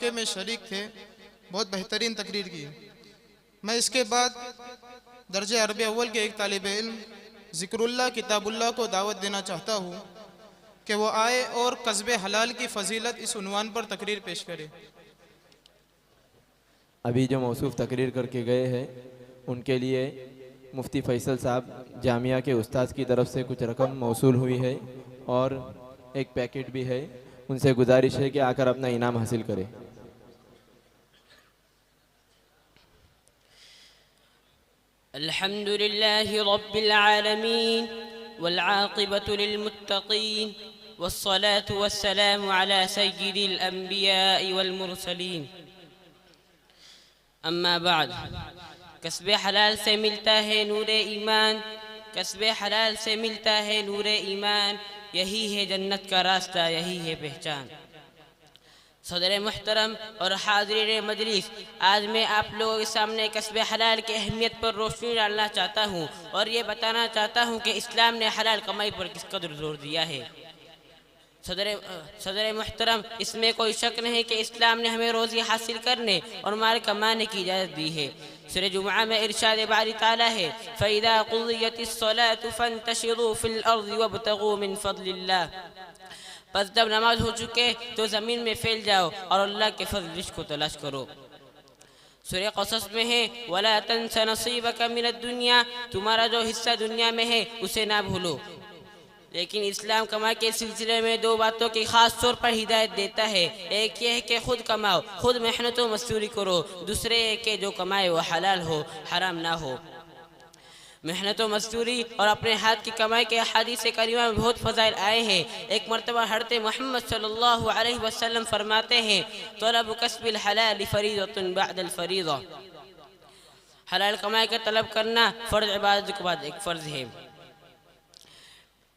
के में शरीक थे, बहुत बेहतरीन तकरीर की। मैं इसके बाद दर्जे अरबी अव्वल के एक तालिब इल्म ज़िक्रुल्लाह किताबुल्लाह को दावत देना चाहता हूँ कि वो आए और कस्बे हलाल की फ़जीलत इस उन्वान पर तकरीर पेश करे। अभी जो मौसूफ़ तकरीर करके गए हैं उनके लिए मुफ्ती फ़ैसल साहब जामिया के उस्ताद की तरफ से कुछ रकम मौसूल हुई है और एक पैकेट भी है। उनसे गुजारिश है कि आकर अपना इनाम हासिल करें। अल्हम्दुलिल्लाहि रब्बिल आलमीन वल आक़िबतु लिल मुत्तक़ीन वस्सलातु वस्सलामु अला सय्यिदिल अंबिया'i वल मुरसलीन। अम्मा बाद, कस्बे हलाल से मिलता है नूरे ईमान, कस्बे हलाल से मिलता है नूरे ईमान, यही है जन्नत का रास्ता, यही है पहचान। सदर मुहतरम और हाज़रीन मजलिस, आज मैं आप लोगों के सामने कस्बे हलाल की अहमियत पर रोशनी डालना चाहता हूँ और ये बताना चाहता हूँ कि इस्लाम ने हलाल कमाई पर किस कदर जोर दिया है। सदर मुहतरम, इसमें कोई शक नहीं कि इस्लाम ने हमें रोज़ी हासिल करने और माल कमाने की इजाज़त दी है। सूरह जुमा में इरशाद बारी ताला है, फ़इज़ा क़ुज़ियतिस्सलातु फ़ंतशिरू फ़िल अर्ज़ि वब्तग़ू मिन फ़ज़लिल्लाह। बस जब नमाज हो चुके तो ज़मीन में फैल जाओ और अल्लाह के फज़ल को तलाश करो। सूरह क़सस में है, वला तंस नसीबक मिनद दुनिया, तुम्हारा जो हिस्सा दुनिया में है उसे ना भूलो। लेकिन इस्लाम कमाई के सिलसिले में दो बातों की ख़ास तौर पर हिदायत देता है। एक ये है कि खुद कमाओ, खुद मेहनत व मजदूरी करो। दूसरे है कि जो कमाए वो हलाल हो, हराम ना हो। मेहनत व मजदूरी और अपने हाथ की कमाई के हदीस करीमा में बहुत फ़ज़ाइल आए हैं। एक मरतबा हज़रत मोहम्मद सल्लल्लाहु अलैहि वसल्लम फरमाते हैं, तलब कस्बिल हलाल फ़रीज़तुन बअदल फ़रीज़ा, हलाल कमाई का तलब करना फ़र्ज़ इबादत के बाद एक फ़र्ज़ है।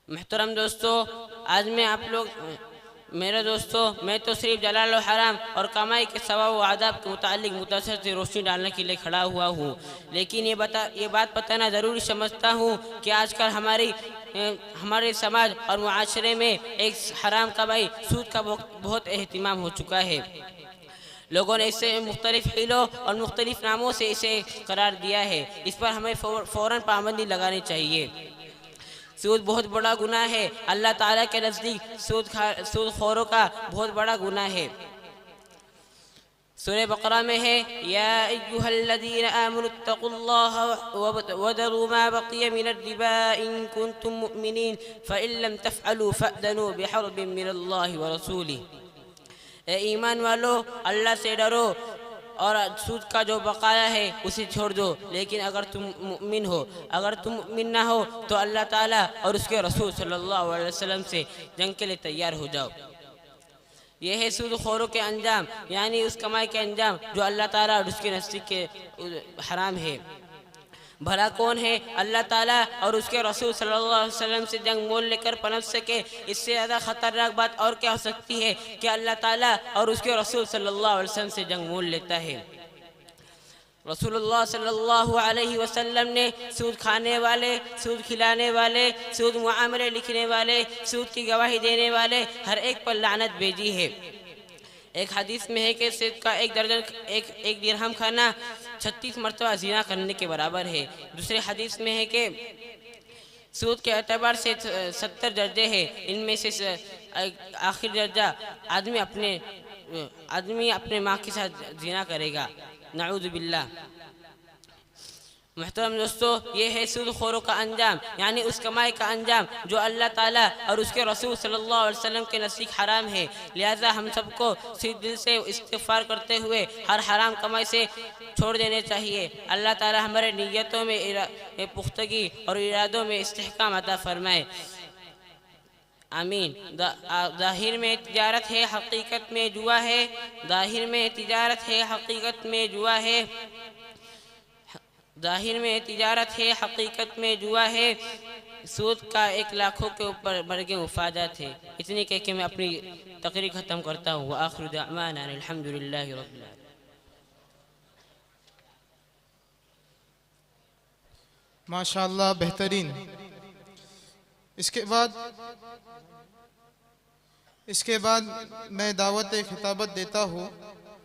मुहतरम दोस्तों, आज मैं आप लोग मेरे दोस्तों, मैं तो सिर्फ जलाल व हराम और कमाई के सवाब व आदाब के मुतालिक मुख्तसर से रोशनी डालने के लिए खड़ा हुआ हूँ। लेकिन ये बात बताना ज़रूरी समझता हूँ कि आजकल हमारे समाज और मुआशरे में एक हराम कमाई सूद का बहुत एहतिमाम हो चुका है। लोगों ने इसे मुख्तलिफ हीलों और मुख्तलिफ नामों से इसे करार दिया है। इस पर हमें फ़ौरन पाबंदी लगानी चाहिए। सूद बहुत बड़ा गुनाह है। अल्लाह ताला के नज़दीक सूद खोरों का बहुत बड़ा गुनाह है। सूरह बकरा में है, या अय्युहल्लज़ीना आमनुत्तक़ुल्लाह वज़रू मा बक़िय मिनर रिबा इन कुंतुम मुअमिनीन फ़इन लम तफ़अलू फ़अज़नू बिहर्बिन मिनल्लाहि व रसूलिही। ए ईमान वालो, अल्लाह से डरो और सूद का जो बकाया है उसे छोड़ दो। लेकिन अगर तुम मुमिन ना हो तो अल्लाह ताला और उसके रसूल सल्लल्लाहु अलैहि वसल्लम से जंग के लिए तैयार हो जाओ। यह है सूद खोरों के अंजाम, यानी उस कमाई के अंजाम जो अल्लाह ताला और उसके नज़दीक के हराम है। भला कौन है अल्लाह ताला और उसके रसूल सल्लल्लाहु अलैहि वसल्लम से जंग मोल लेकर पनप सके? इससे ज़्यादा ख़तरनाक बात और क्या हो सकती है कि अल्लाह ताला और उसके रसूल सल्लल्लाहु अलैहि वसल्लम से जंग मोल लेता है। रसूलुल्लाह सल्लल्लाहु अलैहि वसल्लम ने सूद खाने वाले, सूद खिलाने वाले, सूद मुआमले लिखने वाले, सूद की गवाही देने वाले हर एक पर लानत भेजी है। एक हदीस में है कि सूद का एक दिरहम खाना 36 मरतबा ज़िना करने के बराबर है। दूसरे हदीस में है कि सूद के एतबार से 70 दर्जे हैं। इनमें से आखिर दर्जा आदमी अपने माँ के साथ ज़िना करेगा, नऊज़ु बिल्लाह। मुहतरम दोस्तों, ये है सूद खोरों का अंजाम, यानी उस कमाई का अंजाम जो अल्लाह ताला और उसके रसूल सल्लल्लाहु अलैहि वसल्लम के नज़दीक हराम है। लिहाजा हम सबको सिर्फ दिल से इस्तिग़फ़ार करते हुए हर हराम कमाई से छोड़ देने चाहिए। अल्लाह ताला हमारे नीयतों में पुख्तगी और इरादों में इस्तेहकाम अता फरमाए, आमीन। ज़ाहिर में तिजारत है, हकीकत में जुआ है। ज़ाहिर में तिजारत है, हकीकत में जुआ है। ज़ाहिर में तिजारत है, हकीकत में जुआ है। सूद का 1 लाखों के ऊपर बरगे मुफादात है। इतनी कह के मैं अपनी तकरीर ख़त्म करता हूँ। व आखिरु दअवाना अल्हम्दुलिल्लाहि रब्बिल आलमीन। माशाअल्लाह, बेहतरीन। इसके बाद मैं दावत खिताबत देता हूँ